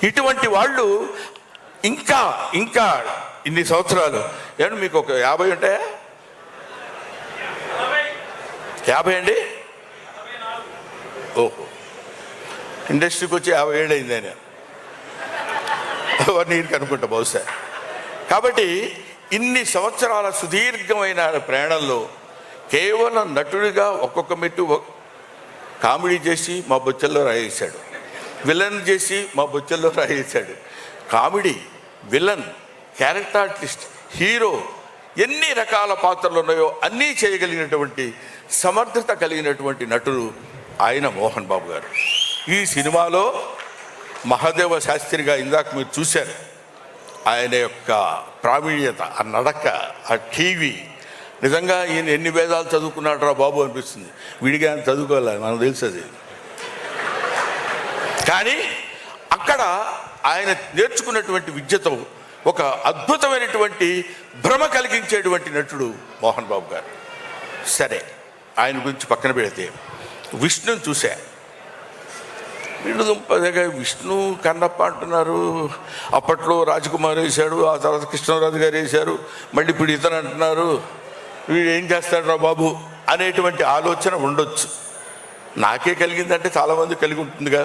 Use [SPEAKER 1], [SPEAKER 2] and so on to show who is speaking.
[SPEAKER 1] ఇటువంటి వాళ్ళు ఇంకా ఇంకా ఇన్ని సంవత్సరాలు ఏమంటే మీకు ఒక 50 ఉంటాయా? 50 అండి? ఓహో, ఇండస్ట్రీకి వచ్చి 50 ఏళ్ళు అయింది ఆయన నీకు అనుకుంటా బహుశా. కాబట్టి ఇన్ని సంవత్సరాల సుదీర్ఘమైన ప్రయాణంలో కేవలం నటుడిగా ఒక్కొక్క మెట్టు కామెడీ చేసి మా బొచ్చల్లో రాయేశాడు, విలన్ చేసి మా బొచ్చల్లో రాయేశాడు. Comedy, villain, character artist, hero, ఎన్ని రకాల పాత్రలు ఉన్నాయో అన్నీ చేయగలిగినటువంటి సమర్థత కలిగినటువంటి నటుడు ఆయన మోహన్ బాబు గారు. ఈ సినిమాలో మహాదేవ శాస్త్రిగా ఇందాక మీరు చూశారు. ఆయన యొక్క ప్రావీణ్యత, ఆ నడక, ఆ టీవీ, నిజంగా ఈయన ఎన్ని వేదాలు చదువుకున్నాడు రా బాబు అనిపిస్తుంది. విడిగా చదువుకోవాలి, మనకు తెలుసు అది. కానీ అక్కడ ఆయన నేర్చుకున్నటువంటి విద్యతో ఒక అద్భుతమైనటువంటి భ్రమ కలిగించేటువంటి నటుడు మోహన్ బాబు గారు. సరే, ఆయన గురించి పక్కన పెడితే విష్ణుని చూశా. విష్ణు కన్నప్ప అంటున్నారు, అప్పట్లో రాజకుమార్ వేశాడు, ఆ తర్వాత కృష్ణరాజు గారు వేశారు, మళ్ళీ ఇప్పుడు ఇతను అంటున్నారు. వీడు ఏం చేస్తాడు రా బాబు అనేటువంటి ఆలోచన ఉండొచ్చు. నాకే కలిగిందంటే చాలామంది కలిగి ఉంటుందిగా.